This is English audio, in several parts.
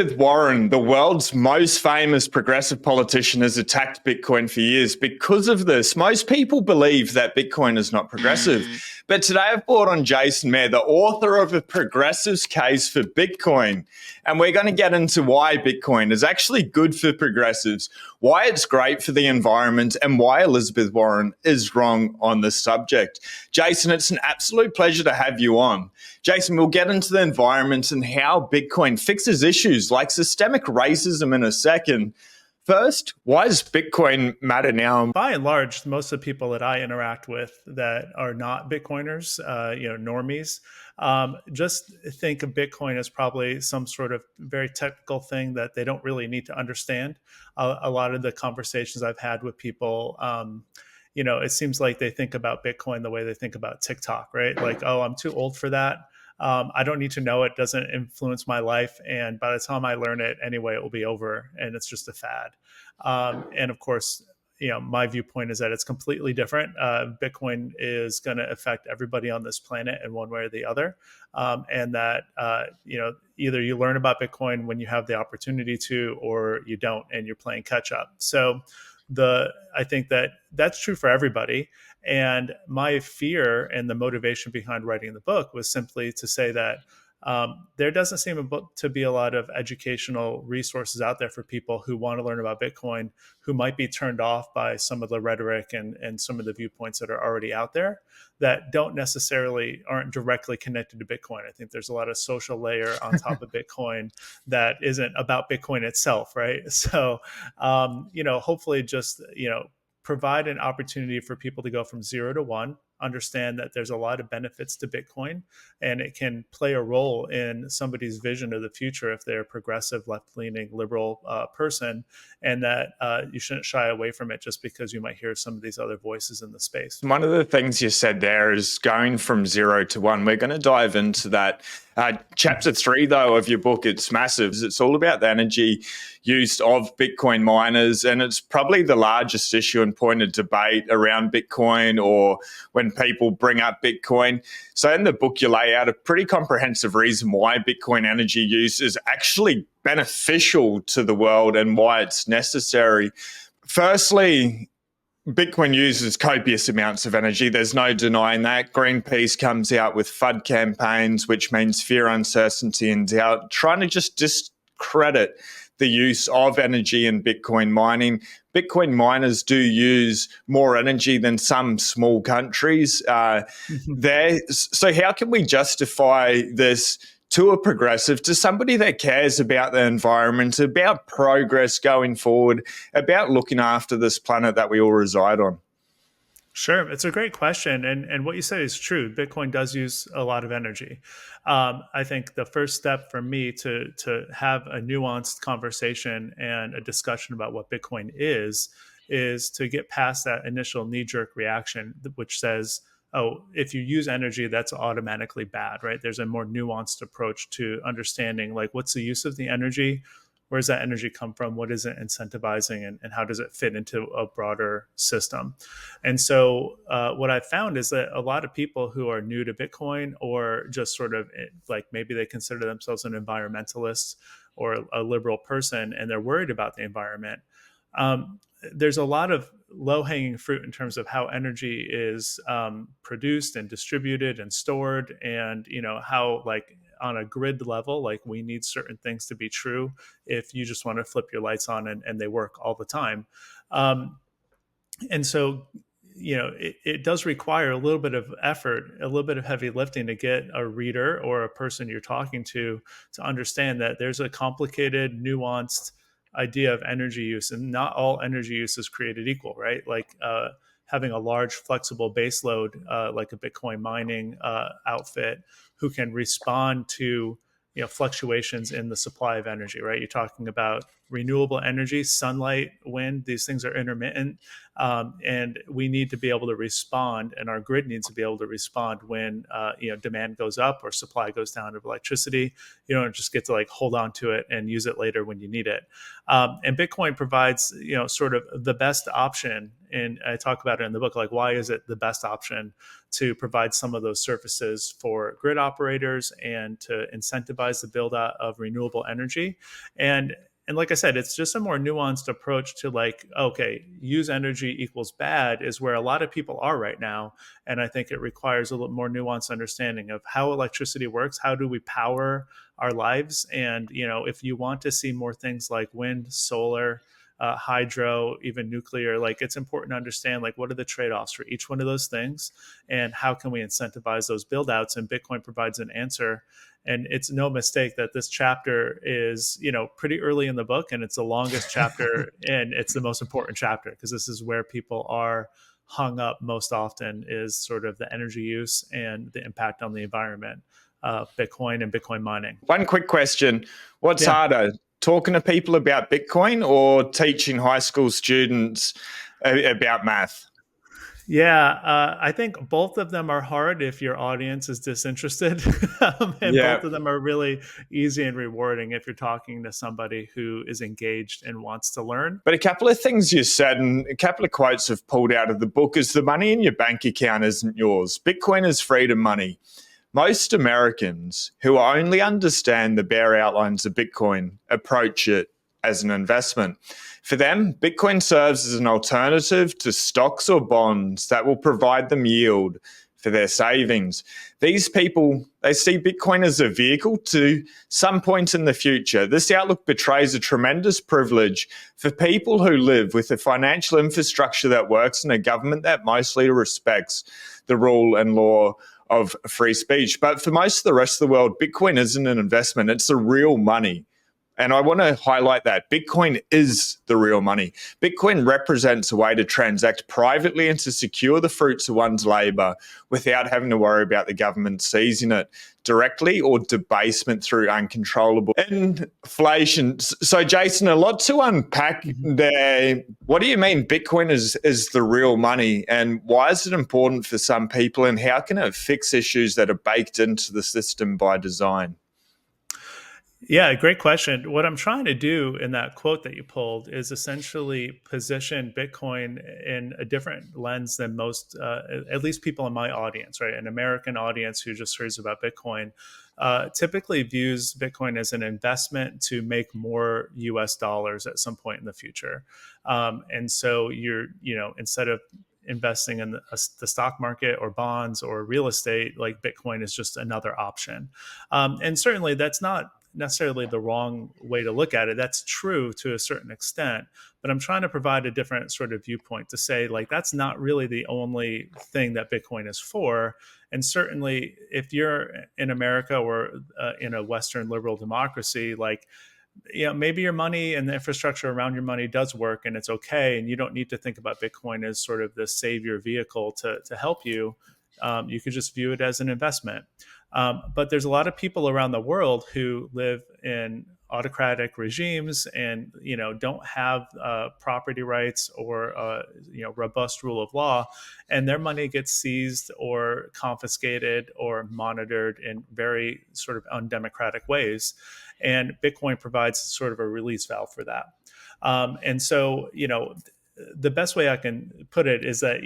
With Warren, the world's most famous progressive politician, has attacked Bitcoin for years. Because of this, most people believe that Bitcoin is not progressive. But today I've brought on Jason Maier, the author of A Progressive's Case for Bitcoin. And we're going to get into why Bitcoin is actually good for progressives, why it's great for the environment, and why Elizabeth Warren is wrong on this subject. Jason, it's an absolute pleasure to have you on. Jason, we'll get into the environment and how Bitcoin fixes issues like systemic racism in a second. First, why does Bitcoin matter now? By and large, most of the people that I interact with that are not Bitcoiners, normies, just think of Bitcoin as probably some sort of very technical thing that they don't really need to understand. A lot of the conversations I've had with people, it seems like they think about Bitcoin the way they think about TikTok, right? Like, oh, I'm too old for that. I don't need to know it. Doesn't influence my life. And by the time I learn it anyway, it will be over and it's just a fad. And of course, my viewpoint is that it's completely different. Bitcoin is going to affect everybody on this planet in one way or the other. And that, either you learn about Bitcoin when you have the opportunity to, or you don't, and you're playing catch up. So I think that that's true for everybody. And my fear and the motivation behind writing the book was simply to say that there doesn't seem to be a lot of educational resources out there for people who want to learn about Bitcoin, who might be turned off by some of the rhetoric and some of the viewpoints that are already out there that aren't directly connected to Bitcoin. I think there's a lot of social layer on top of Bitcoin that isn't about Bitcoin itself, right? So, hopefully just, provide an opportunity for people to go from 0 to 1, understand that there's a lot of benefits to Bitcoin, and it can play a role in somebody's vision of the future if they're a progressive, left-leaning, liberal person, and that you shouldn't shy away from it just because you might hear some of these other voices in the space. One of the things you said there is going from 0 to 1. We're going to dive into that. Chapter 3, though, of your book, it's massive. It's all about the energy use of Bitcoin miners, and it's probably the largest issue and point of debate around Bitcoin or when people bring up Bitcoin. So in the book, you lay out a pretty comprehensive reason why Bitcoin energy use is actually beneficial to the world and why it's necessary. Firstly, Bitcoin uses copious amounts of energy. There's no denying that. Greenpeace comes out with FUD campaigns, which means fear, uncertainty, and doubt, trying to just discredit the use of energy in Bitcoin mining. Bitcoin miners do use more energy than some small countries there. So how can we justify this to a progressive, to somebody that cares about the environment, about progress going forward, about looking after this planet that we all reside on? Sure. It's a great question. And what you say is true. Bitcoin does use a lot of energy. I think the first step for me to have a nuanced conversation and a discussion about what Bitcoin is to get past that initial knee-jerk reaction, which says, oh, if you use energy, that's automatically bad, right? There's a more nuanced approach to understanding, like, what's the use of the energy? Where does that energy come from? What is it incentivizing? And how does it fit into a broader system? And so what I've found is that a lot of people who are new to Bitcoin, or just sort of like maybe they consider themselves an environmentalist or a liberal person, and they're worried about the environment, there's a lot of low-hanging fruit in terms of how energy is produced and distributed and stored, and how, like, on a grid level, like, we need certain things to be true if you just want to flip your lights on and they work all the time. And so it does require a little bit of effort, a little bit of heavy lifting to get a reader or a person you're talking to understand that there's a complicated, nuanced idea of energy use, and not all energy use is created equal, right? Like having a large flexible base load, like a Bitcoin mining outfit, who can respond to fluctuations in the supply of energy, right? You're talking about renewable energy, sunlight, wind. These things are intermittent. And we need to be able to respond, and our grid needs to be able to respond when demand goes up or supply goes down of electricity. You don't just get to like hold on to it and use it later when you need it. And Bitcoin provides sort of the best option, and I talk about it in the book, like why is it the best option to provide some of those services for grid operators and to incentivize the build out of renewable energy. And like I said, it's just a more nuanced approach to like, okay, use energy equals bad is where a lot of people are right now. And I think it requires a little more nuanced understanding of how electricity works. How do we power our lives? And, if you want to see more things like wind, solar, hydro, even nuclear, like it's important to understand like what are the trade-offs for each one of those things and how can we incentivize those build outs. And Bitcoin provides an answer. And it's no mistake that this chapter is, pretty early in the book, and it's the longest chapter and it's the most important chapter because this is where people are hung up most often, is sort of the energy use and the impact on the environment of Bitcoin and Bitcoin mining. One quick question. What's harder, talking to people about Bitcoin or teaching high school students about math? Yeah, I think both of them are hard if your audience is disinterested. And both of them are really easy and rewarding if you're talking to somebody who is engaged and wants to learn. But a couple of things you said and a couple of quotes I've pulled out of the book is the money in your bank account isn't yours. Bitcoin is freedom money. Most Americans who only understand the bare outlines of Bitcoin approach it as an investment. For them, Bitcoin serves as an alternative to stocks or bonds that will provide them yield for their savings. These people, they see Bitcoin as a vehicle to some point in the future. This outlook betrays a tremendous privilege for people who live with a financial infrastructure that works in a government that mostly respects the rule and law of free speech. But for most of the rest of the world, Bitcoin isn't an investment, it's the real money. And I want to highlight that Bitcoin is the real money. Bitcoin represents a way to transact privately and to secure the fruits of one's labor without having to worry about the government seizing it directly or debasement through uncontrollable inflation. So, Jason, a lot to unpack there. What do you mean Bitcoin is the real money, and why is it important for some people, and how can it fix issues that are baked into the system by design? Yeah, great question. What I'm trying to do in that quote that you pulled is essentially position Bitcoin in a different lens than most, at least people in my audience, right? An American audience who just hears about Bitcoin typically views Bitcoin as an investment to make more US dollars at some point in the future. And so instead of investing in the stock market or bonds or real estate, like Bitcoin is just another option. And certainly that's not necessarily the wrong way to look at it. That's true to a certain extent, but I'm trying to provide a different sort of viewpoint to say, like, that's not really the only thing that Bitcoin is for. And certainly if you're in America or in a Western liberal democracy, like, maybe your money and the infrastructure around your money does work and it's okay. And you don't need to think about Bitcoin as sort of the savior vehicle to help you. You could just view it as an investment. But there's a lot of people around the world who live in autocratic regimes and don't have property rights or robust rule of law, and their money gets seized or confiscated or monitored in very sort of undemocratic ways. And Bitcoin provides sort of a release valve for that. And so the best way I can put it is that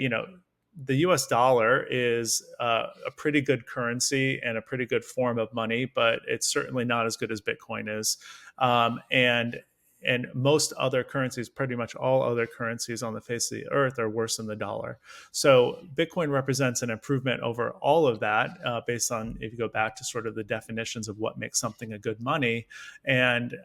the US dollar is a pretty good currency and a pretty good form of money, but it's certainly not as good as Bitcoin is. And most other currencies, pretty much all other currencies on the face of the earth, are worse than the dollar. So Bitcoin represents an improvement over all of that, based on, if you go back to sort of the definitions of what makes something a good money. And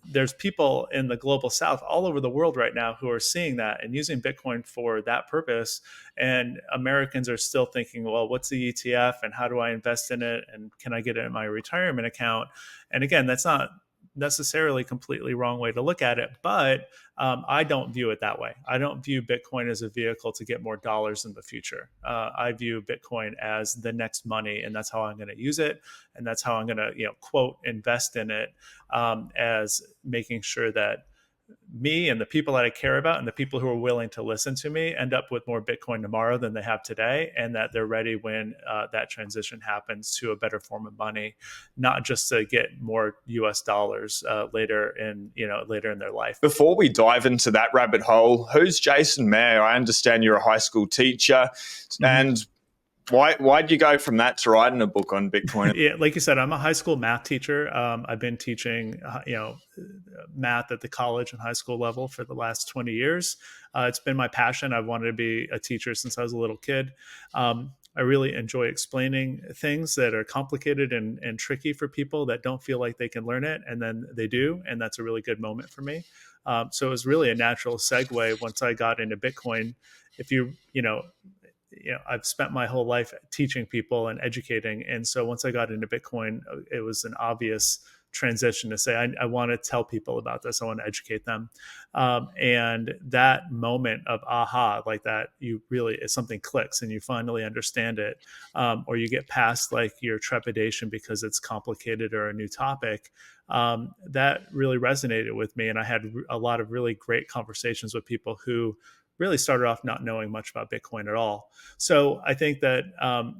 there's people in the global south all over the world right now who are seeing that and using Bitcoin for that purpose. And Americans are still thinking, well, what's the ETF and how do I invest in it? And can I get it in my retirement account? And again, that's not necessarily completely wrong way to look at it, but I don't view it that way. I don't view Bitcoin as a vehicle to get more dollars in the future. I view Bitcoin as the next money, and that's how I'm going to use it, and that's how I'm going to, quote, invest in it, as making sure that me and the people that I care about and the people who are willing to listen to me end up with more Bitcoin tomorrow than they have today, and that they're ready when that transition happens to a better form of money, not just to get more US dollars later in their life. Before we dive into that rabbit hole, who's Jason Maier? I understand you're a high school teacher, and why'd you go from that to writing a book on Bitcoin? Yeah, like you said, I'm a high school math teacher. I've been teaching, math at the college and high school level for the last 20 years. It's been my passion. I've wanted to be a teacher since I was a little kid. I really enjoy explaining things that are complicated and tricky for people that don't feel like they can learn it, and then they do, and that's a really good moment for me. So it was really a natural segue once I got into Bitcoin. If I've spent my whole life teaching people and educating. And so once I got into Bitcoin, it was an obvious transition to say, I want to tell people about this. I want to educate them. And that moment of aha, like that, something clicks and you finally understand it. Or you get past like your trepidation because it's complicated or a new topic. That really resonated with me. And I had a lot of really great conversations with people who really started off not knowing much about Bitcoin at all. So I think that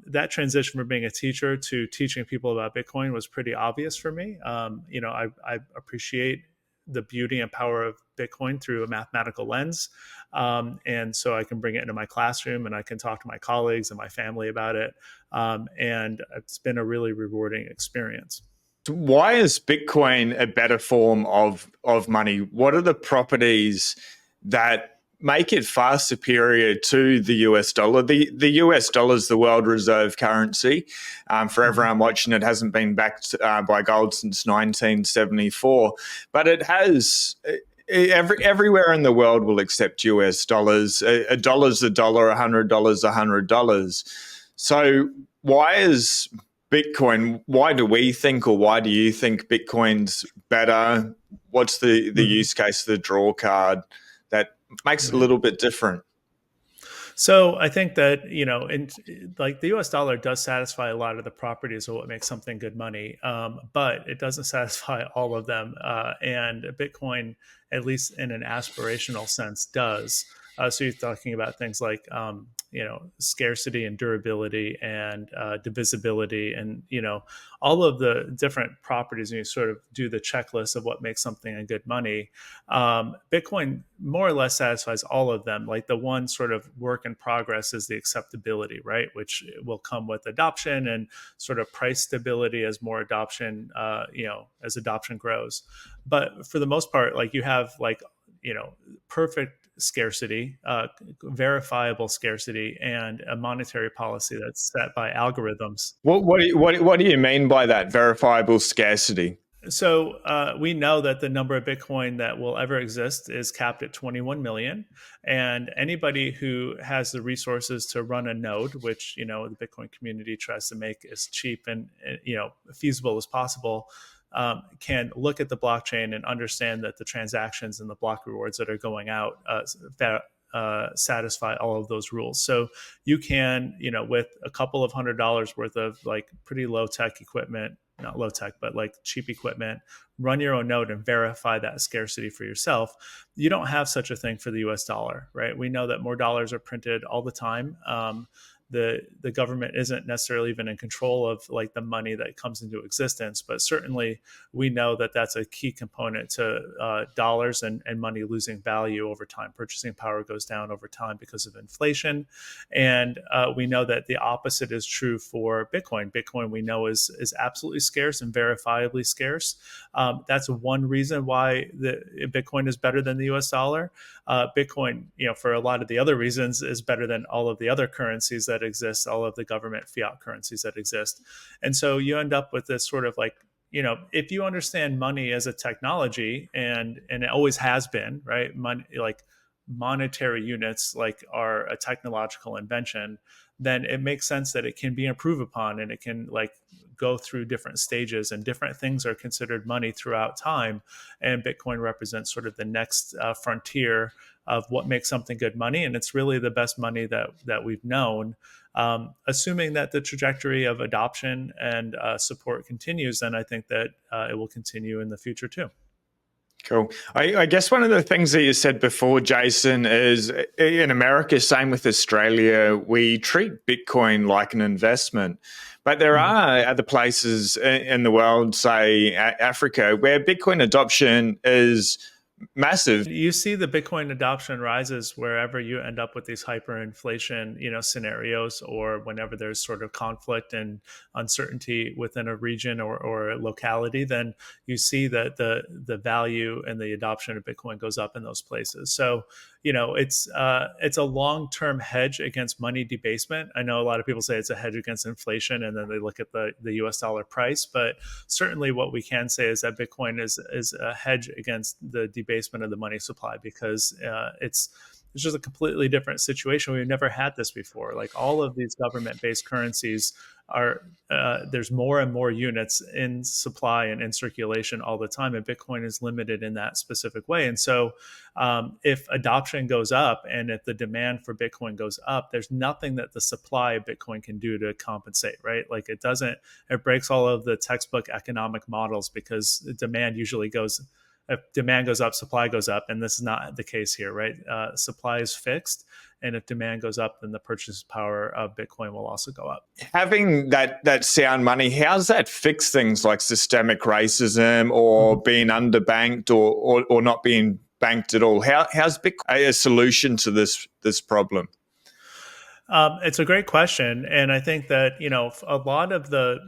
that transition from being a teacher to teaching people about Bitcoin was pretty obvious for me. I appreciate the beauty and power of Bitcoin through a mathematical lens. And so I can bring it into my classroom and I can talk to my colleagues and my family about it. And it's been a really rewarding experience. Why is Bitcoin a better form of money? What are the properties that make it far superior to the US dollar? The US dollar is the world reserve currency. For everyone watching, it hasn't been backed by gold since 1974, but it has. Everywhere in the world will accept US dollars. A dollar's a dollar, $100, $100. So why is Bitcoin, why do we think, or why do you think Bitcoin's better? What's the use case, the draw card that makes it a little bit different? So I think that, like the US dollar does satisfy a lot of the properties of what makes something good money, but it doesn't satisfy all of them. And Bitcoin, at least in an aspirational sense, does. So you're talking about things like, scarcity and durability and divisibility and, all of the different properties. And you sort of do the checklist of what makes something a good money. Bitcoin more or less satisfies all of them. Like the one sort of work in progress is the acceptability, right? Which will come with adoption and sort of price stability as more adoption, as adoption grows. But for the most part, like you have perfect scarcity, verifiable scarcity, and a monetary policy that's set by algorithms. What do you mean by that, verifiable scarcity? So we know that the number of Bitcoin that will ever exist is capped at 21 million. And anybody who has the resources to run a node, which, the Bitcoin community tries to make as cheap and, feasible as possible, can look at the blockchain and understand that the transactions and the block rewards that are going out satisfy all of those rules. So you can, with a couple of $100 worth of like pretty low tech equipment, not low tech, but like cheap equipment, run your own node and verify that scarcity for yourself. You don't have such a thing for the US dollar, right? We know that more dollars are printed all the time. The government isn't necessarily even in control of like the money that comes into existence, but certainly we know that that's a key component to dollars and money losing value over time. Purchasing power goes down over time because of inflation, and we know that the opposite is true for Bitcoin. Bitcoin we know is absolutely scarce and verifiably scarce. That's one reason why the Bitcoin is better than the U.S. dollar. Bitcoin, for a lot of the other reasons, is better than all of the other currencies that exist, all of the government fiat currencies that exist. And so you end up with this sort of like, if you understand money as a technology, and it always has been, right? Money, like monetary units, like are a technological invention, then it makes sense that it can be improved upon and it can like go through different stages and different things are considered money throughout time. And Bitcoin represents sort of the next frontier of what makes something good money. And it's really the best money that we've known. Assuming that the trajectory of adoption and support continues, then I think that it will continue in the future too. Cool. I guess one of the things that you said before, Jason, is in America, same with Australia, we treat Bitcoin like an investment. But there are other places in the world, say Africa, where Bitcoin adoption is massive. You see the Bitcoin adoption rises wherever you end up with these hyperinflation, scenarios, or whenever there's sort of conflict and uncertainty within a region or a locality, then you see that the value and the adoption of Bitcoin goes up in those places. So, it's a long-term hedge against money debasement. I know a lot of people say it's a hedge against inflation, and then they look at the US dollar price. But certainly, what we can say is that Bitcoin is a hedge against the debasement of the money supply, because it's just a completely different situation. We've never had this before. Like, all of these government-based currencies are there's more and more units in supply and in circulation all the time, and Bitcoin is limited in that specific way. And so if adoption goes up and if the demand for Bitcoin goes up, there's nothing that the supply of Bitcoin can do to compensate, right? Like, it breaks all of the textbook economic models, because demand usually goes, if demand goes up, supply goes up, and this is not the case here, right? Supply is fixed, and if demand goes up, then the purchase power of Bitcoin will also go up. Having that sound money, how's that fix things like systemic racism or being underbanked or not being banked at all? How's Bitcoin a solution to this problem? It's a great question, and I think that a lot of the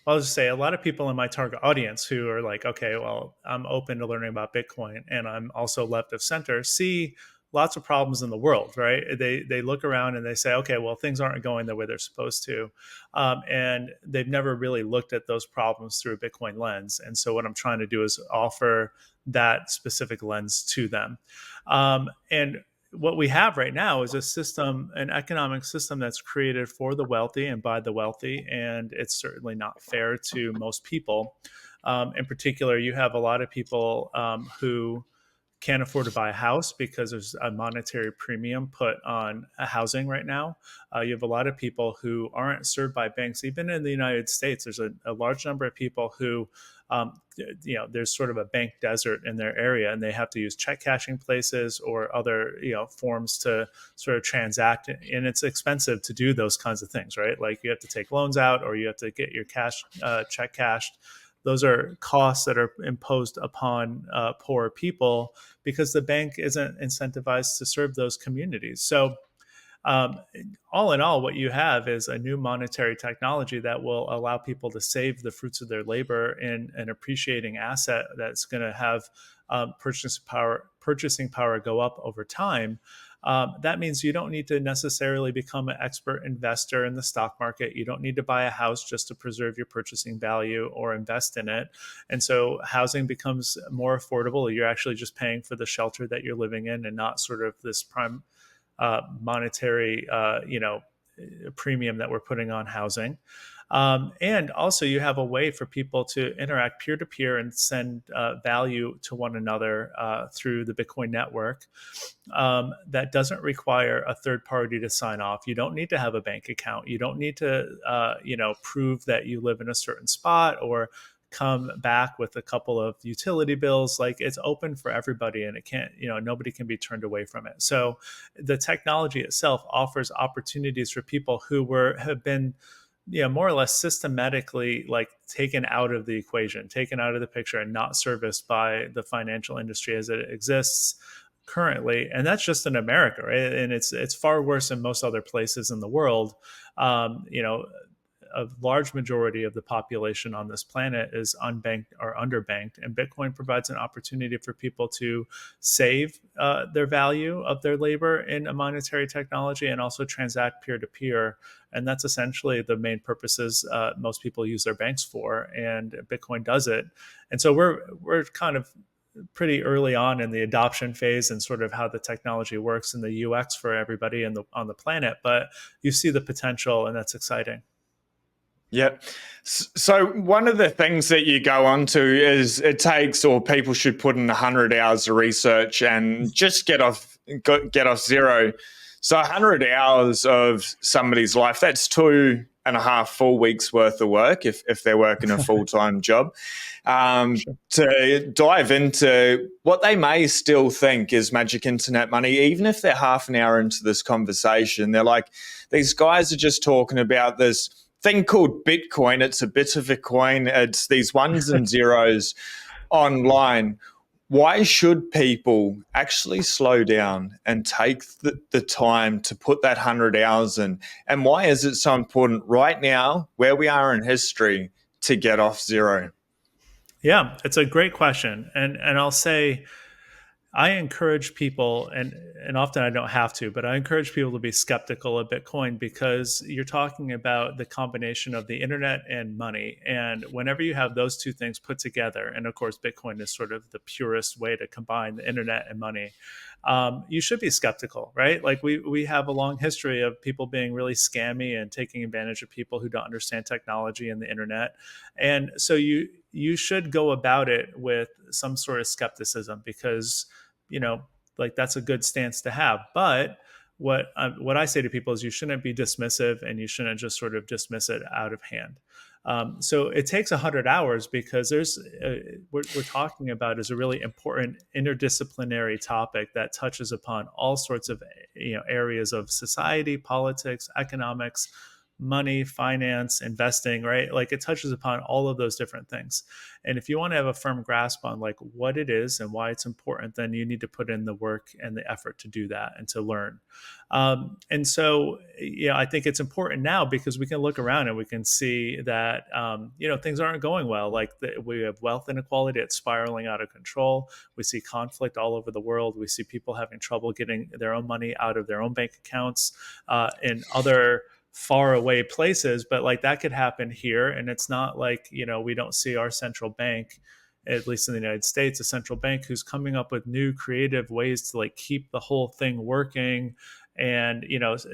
I'll just say a lot of people in my target audience who are like, okay, well, I'm open to learning about Bitcoin, and I'm also left of center, see lots of problems in the world, right? They look around and they say, okay, well, things aren't going the way they're supposed to. And they've never really looked at those problems through a Bitcoin lens. And so what I'm trying to do is offer that specific lens to them. And what we have right now is a system, an economic system that's created for the wealthy and by the wealthy, and it's certainly not fair to most people. In particular, you have a lot of people who can't afford to buy a house because there's a monetary premium put on housing right now. You have a lot of people who aren't served by banks. Even in the United States, there's a large number of people who, there's sort of a bank desert in their area, and they have to use check cashing places or other, forms to sort of transact. And it's expensive to do those kinds of things, right? Like, you have to take loans out, or you have to get your check cashed. Those are costs that are imposed upon poor people because the bank isn't incentivized to serve those communities. So all in all, what you have is a new monetary technology that will allow people to save the fruits of their labor in an appreciating asset that's going to have purchasing power go up over time. That means you don't need to necessarily become an expert investor in the stock market. You don't need to buy a house just to preserve your purchasing value or invest in it. And so housing becomes more affordable. You're actually just paying for the shelter that you're living in, and not sort of this prime monetary, premium that we're putting on housing. And also, you have a way for people to interact peer-to-peer and send value to one another through the Bitcoin network that doesn't require a third party to sign off. You don't need to have a bank account. You don't need to, prove that you live in a certain spot or come back with a couple of utility bills. Like, it's open for everybody, and it can't, nobody can be turned away from it. So the technology itself offers opportunities for people who have been, more or less systematically taken out of the equation, taken out of the picture, and not serviced by the financial industry as it exists currently. And that's just in America, right? And it's far worse in most other places in the world. A large majority of the population on this planet is unbanked or underbanked, and Bitcoin provides an opportunity for people to save their value of their labor in a monetary technology and also transact peer-to-peer. And that's essentially the main purposes most people use their banks for, and Bitcoin does it. And so we're kind of pretty early on in the adoption phase and sort of how the technology works in the UX for everybody on the planet, but you see the potential, and that's exciting. Yep. So one of the things that you go on to is it takes, or people should put in 100 hours of research and just get off zero. So 100 hours of somebody's life, that's 2 and a half full weeks worth of work if they're working a full-time job, to dive into what they may still think is magic internet money. Even if they're half an hour into this conversation, they're like, these guys are just talking about this thing called Bitcoin. It's a bit of a coin. It's these ones and zeros online. Why should people actually slow down and take the time to put that 100 hours in? And why is it so important right now, where we are in history, to get off zero? Yeah, it's a great question. And I'll say, I encourage people, and often I don't have to, but I encourage people to be skeptical of Bitcoin, because you're talking about the combination of the internet and money. And whenever you have those two things put together, and of course, Bitcoin is sort of the purest way to combine the internet and money, you should be skeptical, right? Like we have a long history of people being really scammy and taking advantage of people who don't understand technology and the internet. And so you should go about it with some sort of skepticism, because, like, that's a good stance to have. But what I say to people is, you shouldn't be dismissive, and you shouldn't just sort of dismiss it out of hand. So it takes 100 hours because we're talking about is a really important interdisciplinary topic that touches upon all sorts of areas of society, politics, economics, money, finance, investing, right? Like, it touches upon all of those different things. And if you want to have a firm grasp on like what it is and why it's important, then you need to put in the work and the effort to do that and to learn. And so, I think it's important now because we can look around and we can see that, things aren't going well. Like, we have wealth inequality that's spiraling out of control. We see conflict all over the world. We see people having trouble getting their own money out of their own bank accounts, in other far away places, but like that could happen here. And it's not like, we don't see our central bank, at least in the United States, a central bank who's coming up with new creative ways to like keep the whole thing working. And,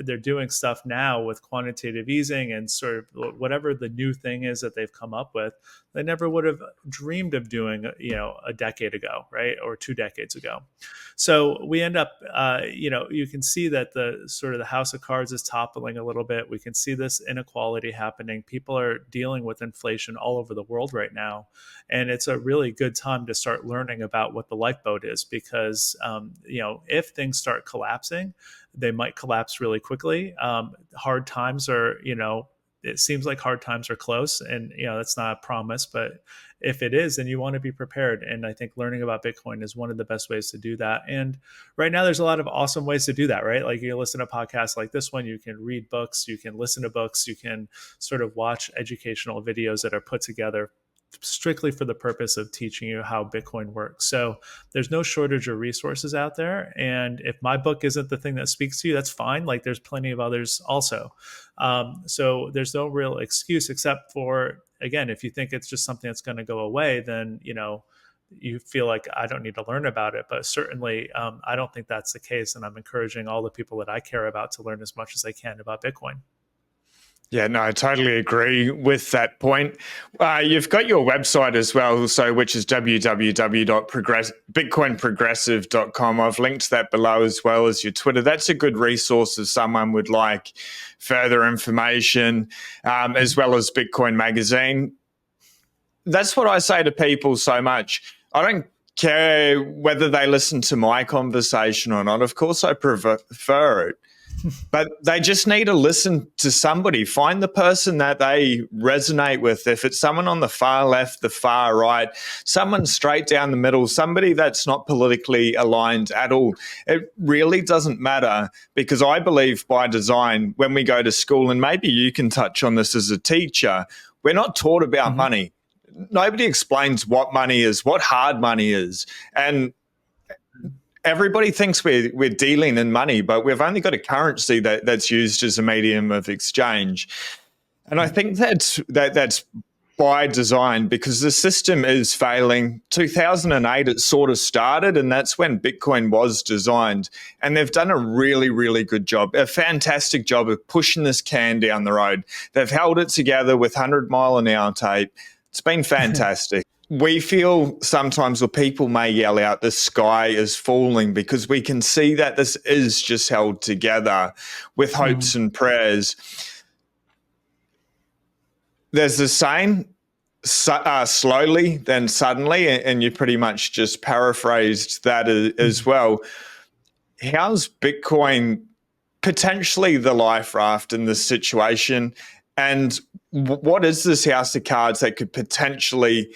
they're doing stuff now with quantitative easing and sort of whatever the new thing is that they've come up with, they never would have dreamed of doing, a decade ago, right? Or 2 decades ago. So we end up, you can see that the sort of the house of cards is toppling a little bit. We can see this inequality happening. People are dealing with inflation all over the world right now. And it's a really good time to start learning about what the lifeboat is, because, if things start collapsing, they might collapse really quickly. Hard times are, it seems like hard times are close, and that's not a promise, but if it is, then you want to be prepared. And I think learning about Bitcoin is one of the best ways to do that. And right now there's a lot of awesome ways to do that, right? Like, you can listen to podcasts like this one, you can read books, you can listen to books, you can sort of watch educational videos that are put together strictly for the purpose of teaching you how Bitcoin works. So there's no shortage of resources out there. And if my book isn't the thing that speaks to you, that's fine. Like, there's plenty of others also. So there's no real excuse, except for, again, if you think it's just something that's going to go away, then, you feel like I don't need to learn about it. But certainly, I don't think that's the case. And I'm encouraging all the people that I care about to learn as much as they can about Bitcoin. Yeah, no, I totally agree with that point. You've got your website as well, which is www.bitcoinprogressive.com. I've linked that below, as well as your Twitter. That's a good resource if someone would like further information, as well as Bitcoin Magazine. That's what I say to people so much. I don't care whether they listen to my conversation or not. Of course, I prefer it. But they just need to listen to somebody, find the person that they resonate with. If it's someone on the far left, the far right, someone straight down the middle, somebody that's not politically aligned at all, it really doesn't matter, because I believe by design, when we go to school, and maybe you can touch on this as a teacher, we're not taught about money. Nobody explains what money is, what hard money is. And everybody thinks we're dealing in money, but we've only got a currency that's used as a medium of exchange. And I think that's by design, because the system is failing. 2008, it sort of started, and that's when Bitcoin was designed. And they've done a really, really good job, a fantastic job of pushing this can down the road. They've held it together with 100-mile-an-hour tape. It's been fantastic. We feel sometimes, or people may yell out, the sky is falling, because we can see that this is just held together with hopes and prayers. there's the saying, slowly, then suddenly, and you pretty much just paraphrased that as well. How's Bitcoin potentially the life raft in this situation? And what is this house of cards that could potentially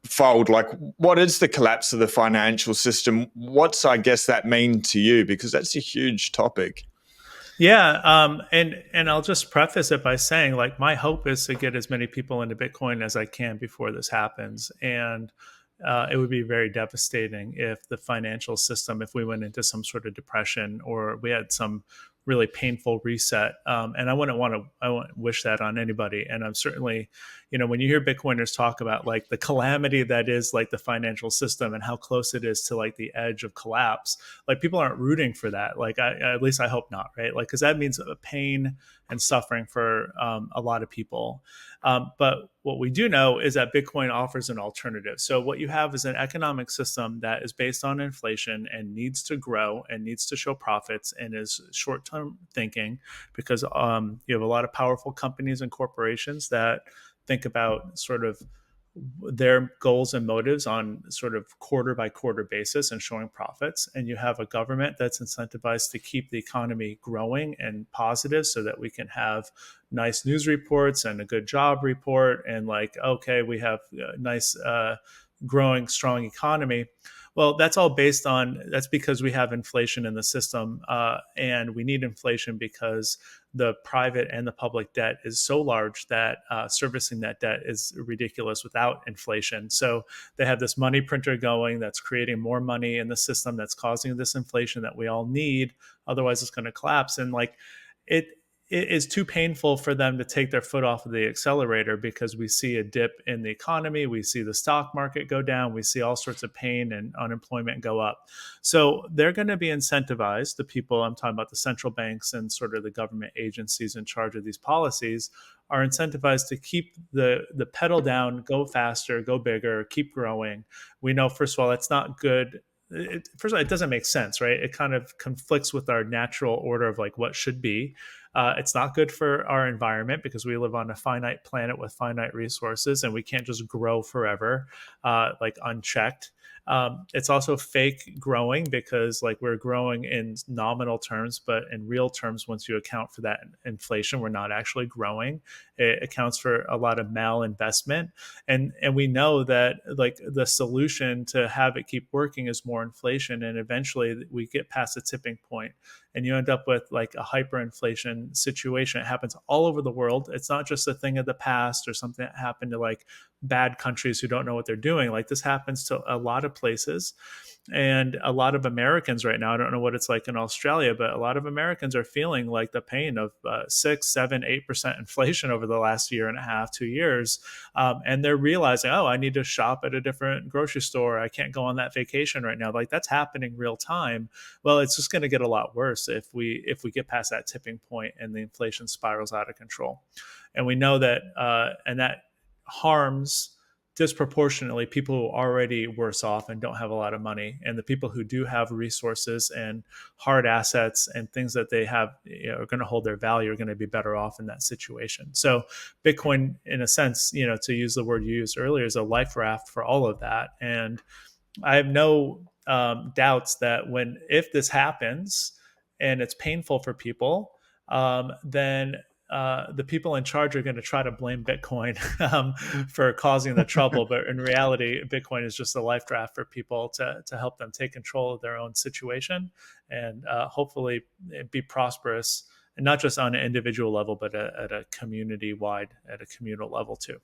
fold? Like, what is the collapse of the financial system? What's, I guess, that mean to you? Because that's a huge topic. Yeah, and I'll just preface it by saying, like, my hope is to get as many people into Bitcoin as I can before this happens, and it would be very devastating if the financial system, if we went into some sort of depression or we had some really painful reset. And I wouldn't wish that on anybody. And I'm certainly, when you hear Bitcoiners talk about like the calamity that is like the financial system and how close it is to like the edge of collapse, like people aren't rooting for that. Like at least I hope not, right? Like, because that means pain and suffering for a lot of people. But what we do know is that Bitcoin offers an alternative. So what you have is an economic system that is based on inflation and needs to grow and needs to show profits and is short-term thinking, because you have a lot of powerful companies and corporations that think about sort of their goals and motives on sort of quarter by quarter basis and showing profits. And you have a government that's incentivized to keep the economy growing and positive so that we can have nice news reports and a good job report. And like, okay, we have a nice, growing, strong economy. Well, that's because we have inflation in the system, and we need inflation because the private and the public debt is so large that servicing that debt is ridiculous without inflation. So they have this money printer going that's creating more money in the system that's causing this inflation that we all need. Otherwise, it's going to collapse. And like it is too painful for them to take their foot off of the accelerator, because we see a dip in the economy, we see the stock market go down, we see all sorts of pain and unemployment go up. So they're going to be incentivized. The people I'm talking about, the central banks and sort of the government agencies in charge of these policies, are incentivized to keep the pedal down, go faster, go bigger, keep growing. We know, first of all, that's not good. First of all, it doesn't make sense, right? It kind of conflicts with our natural order of like what should be. It's not good for our environment because we live on a finite planet with finite resources, and we can't just grow forever, like unchecked. It's also fake growing because like we're growing in nominal terms, but in real terms, once you account for that inflation, we're not actually growing. It accounts for a lot of malinvestment. And we know that like the solution to have it keep working is more inflation. And eventually we get past the tipping point and you end up with like a hyperinflation situation. It happens all over the world. It's not just a thing of the past or something that happened to like bad countries who don't know what they're doing. Like this happens to a lot of places. And a lot of Americans right now, I don't know what it's like in Australia, but a lot of Americans are feeling like the pain of 6, 7, 8% inflation over the last year and a half, 2 years. And they're realizing, oh, I need to shop at a different grocery store. I can't go on that vacation right now. Like that's happening real time. Well, it's just going to get a lot worse if we get past that tipping point and the inflation spirals out of control. And we know that, and that harms disproportionately people who are already worse off and don't have a lot of money, and the people who do have resources and hard assets and things that they have are going to hold their value are going to be better off in that situation. So Bitcoin, in a sense, to use the word you used earlier, is a life raft for all of that. And I have no doubts that if this happens and it's painful for people, then the people in charge are going to try to blame Bitcoin for causing the trouble. But in reality, Bitcoin is just a life draft for people to help them take control of their own situation and hopefully be prosperous, and not just on an individual level, but at a community-wide, at a communal level too.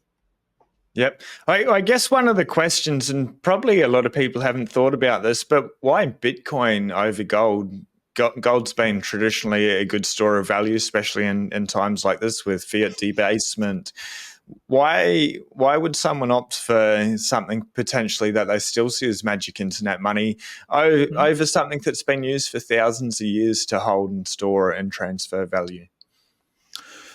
Yep. I guess one of the questions, and probably a lot of people haven't thought about this, but why Bitcoin over gold? Gold's been traditionally a good store of value, especially in times like this with fiat debasement. Why would someone opt for something potentially that they still see as magic internet money over something that's been used for thousands of years to hold and store and transfer value?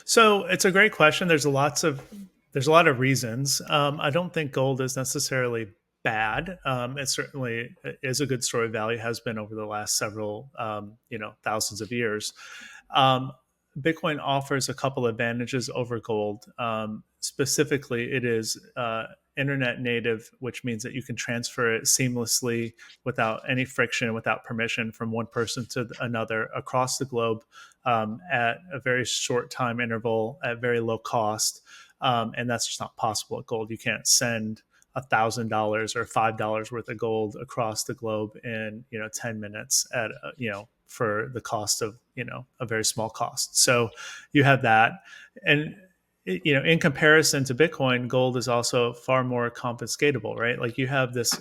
So it's a great question. There's a lot of reasons. I don't think gold is necessarily bad. It certainly is a good story of value, has been over the last several, thousands of years. Bitcoin offers a couple advantages over gold. Specifically, it is internet native, which means that you can transfer it seamlessly without any friction, without permission from one person to another across the globe at a very short time interval at very low cost. And that's just not possible at gold. You can't send $1,000 or $5 worth of gold across the globe in 10 minutes at for the cost of a very small cost. So you have that, and in comparison to Bitcoin, gold is also far more confiscatable, right? Like you have this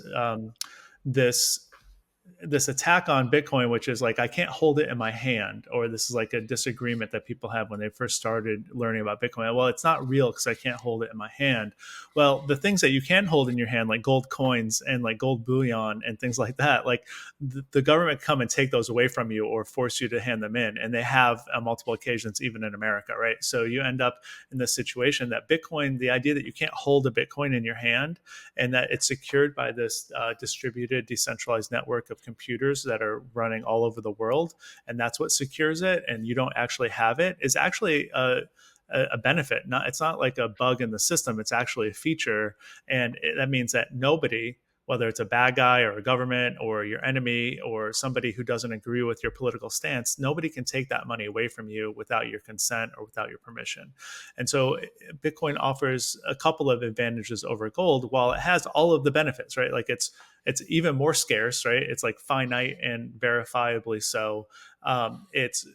this attack on Bitcoin, which is like, I can't hold it in my hand, or this is like a disagreement that people have when they first started learning about Bitcoin. Well, it's not real because I can't hold it in my hand. Well, the things that you can hold in your hand, like gold coins and like gold bullion and things like that, like the government come and take those away from you or force you to hand them in. And they have on multiple occasions, even in America, right? So you end up in this situation that Bitcoin, the idea that you can't hold a Bitcoin in your hand and that it's secured by this distributed, decentralized network of computers that are running all over the world, and that's what secures it, and you don't actually have it, is actually a benefit. It's not like a bug in the system. It's actually a feature, and that means that nobody, whether it's a bad guy or a government or your enemy or somebody who doesn't agree with your political stance, nobody can take that money away from you without your consent or without your permission. And so Bitcoin offers a couple of advantages over gold, while it has all of the benefits, right? Like it's even more scarce, right? It's like finite and verifiably so. It's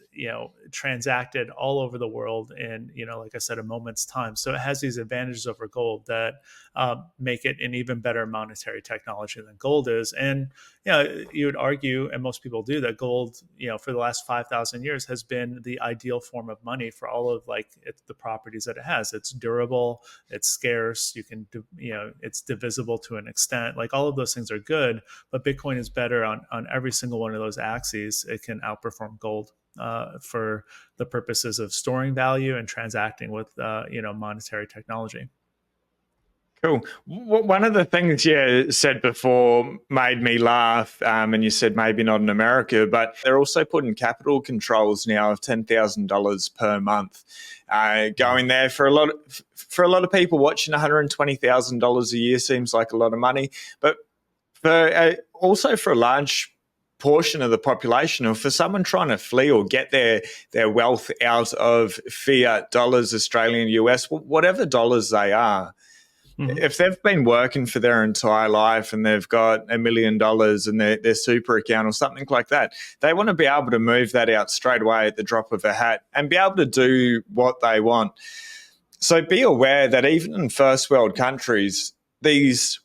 transacted all over the world in like I said, a moment's time. So it has these advantages over gold that make it an even better monetary technology than gold is. And you would argue, and most people do, that gold for the last 5,000 years has been the ideal form of money for all of the properties that it has. It's durable, it's scarce, it's divisible to an extent. Like all of those things are good, but Bitcoin is better on every single one of those axes. It can outperform gold for the purposes of storing value and transacting with monetary technology. Cool. One of the things you said before made me laugh, and you said maybe not in America, but they're also putting capital controls now of $10,000 per month going there for a lot of people. Watching $120,000 a year seems like a lot of money, but also for a large portion of the population, or for someone trying to flee or get their wealth out of fiat dollars, Australian, US, whatever dollars they are. Mm-hmm. If they've been working for their entire life and they've got $1 million in their super account or something like that, they want to be able to move that out straight away at the drop of a hat and be able to do what they want. So be aware that even in first world countries, these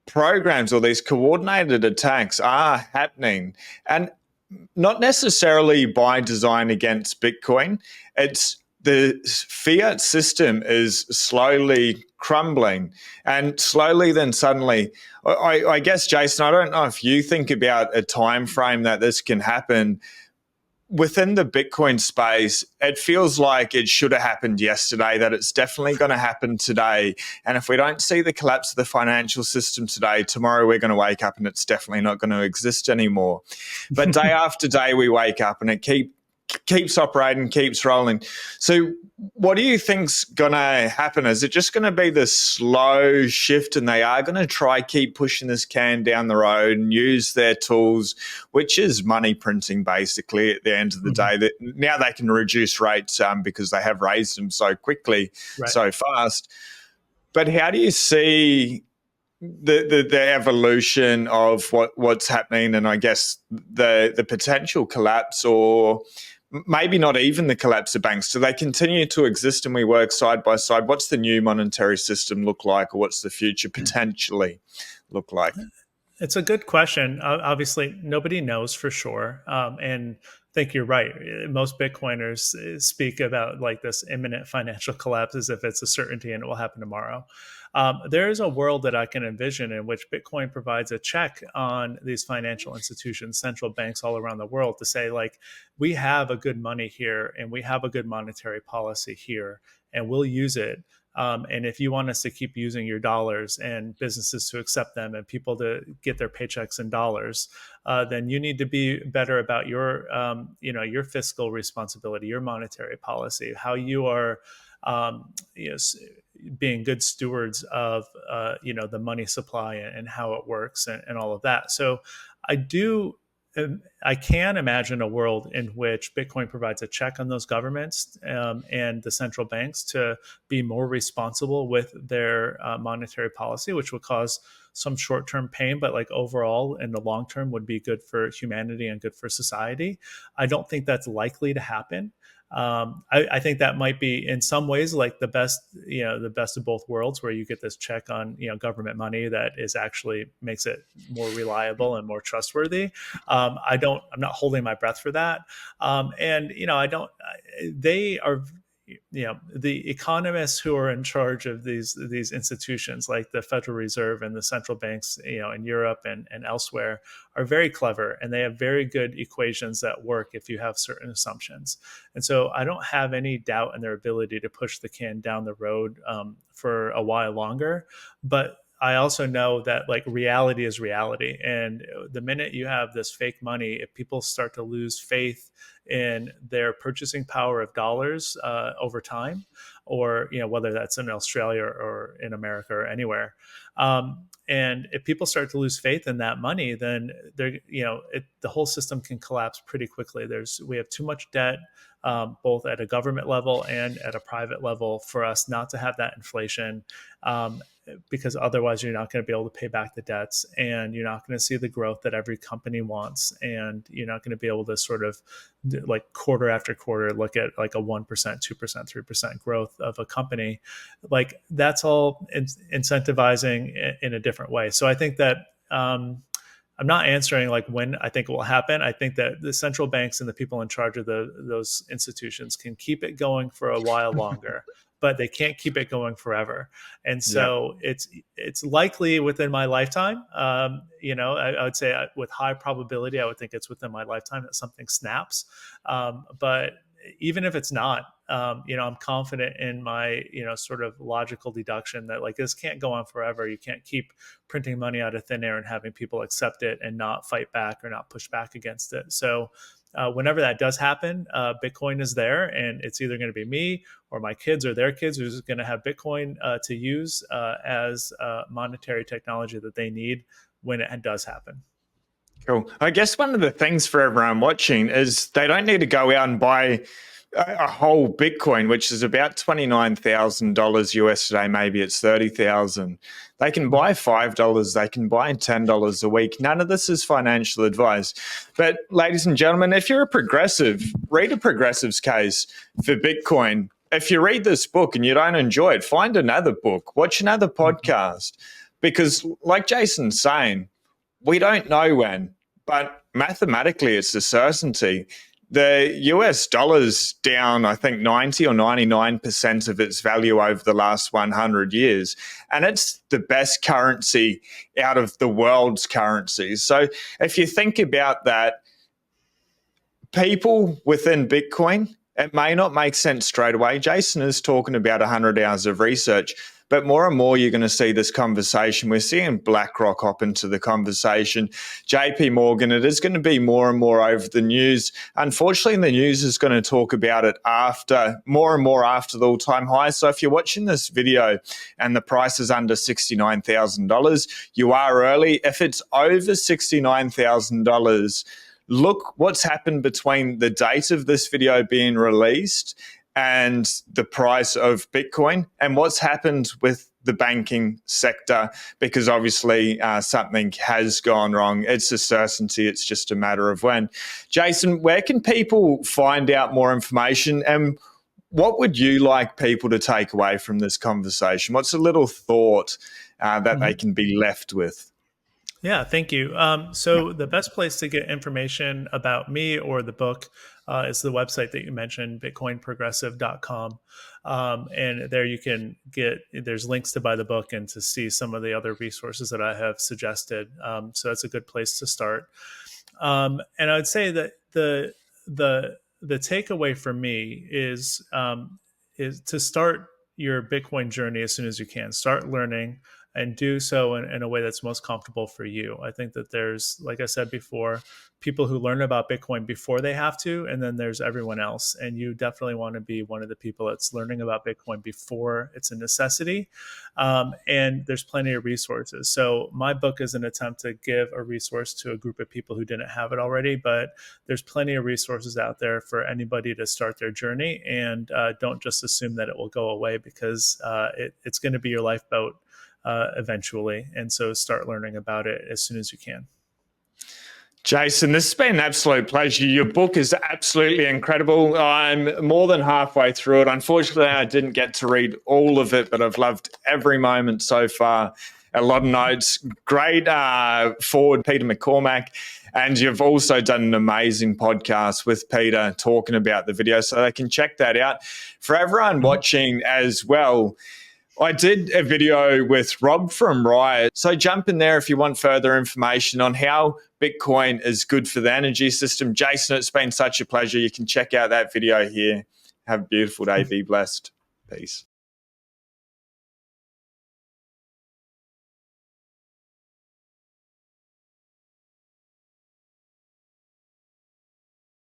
programs or these coordinated attacks are happening, and not necessarily by design against Bitcoin. It's the fiat system is slowly crumbling, and slowly then suddenly, I guess, Jason, I don't know if you think about a time frame that this can happen. Within the Bitcoin space, it feels like it should have happened yesterday, that it's definitely going to happen today. And if we don't see the collapse of the financial system today, tomorrow we're going to wake up and it's definitely not going to exist anymore. But day after day, we wake up and it keeps operating, keeps rolling. So what do you think's going to happen? Is it just going to be this slow shift, and they are going to keep pushing this can down the road and use their tools, which is money printing basically at the end of the day? That now they can reduce rates because they have raised them so quickly, so fast. But how do you see the evolution of what's happening, and I guess the potential collapse, or maybe not even the collapse of banks? Do they continue to exist and we work side by side? What's the new monetary system look like, or what's the future potentially look like? It's a good question. Obviously, nobody knows for sure. And I think you're right. Most Bitcoiners speak about like this imminent financial collapse as if it's a certainty and it will happen tomorrow. There is a world that I can envision in which Bitcoin provides a check on these financial institutions, central banks all around the world, to say, like, we have a good money here and we have a good monetary policy here, and we'll use it And if you want us to keep using your dollars and businesses to accept them and people to get their paychecks in dollars, then you need to be better about your fiscal responsibility, your monetary policy, how you are, being good stewards of, the money supply and how it works and all of that. So I do. I can imagine a world in which Bitcoin provides a check on those governments and the central banks to be more responsible with their monetary policy, which would cause some short-term pain, but like overall in the long term would be good for humanity and good for society. I don't think that's likely to happen. I think that might be in some ways like the best of both worlds, where you get this check on government money that is actually makes it more reliable and more trustworthy. I'm not holding my breath for that. And I don't. They are. The economists who are in charge of these institutions like the Federal Reserve and the central banks in Europe and elsewhere are very clever, and they have very good equations that work if you have certain assumptions. And so I don't have any doubt in their ability to push the can down the road for a while longer. But I also know that like reality is reality. And the minute you have this fake money, if people start to lose faith in their purchasing power of dollars over time, or whether that's in Australia or in America or anywhere, and if people start to lose faith in that money, then the whole system can collapse pretty quickly. We have too much debt, both at a government level and at a private level, for us not to have that inflation. Because otherwise you're not going to be able to pay back the debts, and you're not going to see the growth that every company wants, and you're not going to be able to sort of like quarter after quarter look at like a 1%, 2%, 3% growth of a company. Like that's all incentivizing in a different way. So I think that I'm not answering like when I think it will happen. I think that the central banks and the people in charge of those institutions can keep it going for a while longer, but they can't keep it going forever. And so it's likely within my lifetime. I would say with high probability, I would think it's within my lifetime that something snaps. But even if it's not, I'm confident in my, sort of logical deduction that like this can't go on forever. You can't keep printing money out of thin air and having people accept it and not fight back or not push back against it. So whenever that does happen, Bitcoin is there, and it's either going to be me or my kids or their kids who's going to have Bitcoin to use as monetary technology that they need when it does happen. Cool. I guess one of the things for everyone watching is they don't need to go out and buy a whole Bitcoin, which is about $29,000 US today. Maybe it's 30,000. They can buy $5. They can buy $10 a week. None of this is financial advice. But ladies and gentlemen, if you're a progressive, read a progressive's case for Bitcoin. If you read this book and you don't enjoy it, find another book, watch another podcast. Because like Jason's saying, we don't know when, but mathematically it's a certainty. The US dollar's down, I think, 90 or 99% of its value over the last 100 years. And it's the best currency out of the world's currencies. So if you think about that, people within Bitcoin, it may not make sense straight away. Jason is talking about 100 hours of research, but more and more you're going to see this conversation. We're seeing BlackRock hop into the conversation. JP Morgan, it is going to be more and more over the news. Unfortunately, the news is going to talk about it more and more after the all-time high. So if you're watching this video and the price is under $69,000, you are early. If it's over $69,000, look what's happened between the date of this video being released and the price of Bitcoin, and what's happened with the banking sector, because obviously something has gone wrong. It's a certainty. It's just a matter of when. Jason, where can people find out more information, and what would you like people to take away from this conversation? What's a little thought that they can be left with? Yeah, thank you. So the best place to get information about me or the book is the website that you mentioned, bitcoinprogressive.com. And there you can there's links to buy the book and to see some of the other resources that I have suggested. So that's a good place to start. And I would say that the takeaway for me is to start your Bitcoin journey as soon as you can. Start learning and do so in a way that's most comfortable for you. I think that there's, like I said before, people who learn about Bitcoin before they have to, and then there's everyone else. And you definitely want to be one of the people that's learning about Bitcoin before it's a necessity. And there's plenty of resources. So my book is an attempt to give a resource to a group of people who didn't have it already, but there's plenty of resources out there for anybody to start their journey. And don't just assume that it will go away, because it's going to be your lifeboat eventually. And so start learning about it as soon as you can. Jason, this has been an absolute pleasure. Your book is absolutely incredible. I'm more than halfway through it. Unfortunately, I didn't get to read all of it, but I've loved every moment so far. A lot of notes. Great forward, Peter McCormack. And you've also done an amazing podcast with Peter talking about the video, so they can check that out. For everyone watching as well, I did a video with Rob from Riot. So jump in there if you want further information on how Bitcoin is good for the energy system. Jason, it's been such a pleasure. You can check out that video here. Have a beautiful day. Be blessed. Peace.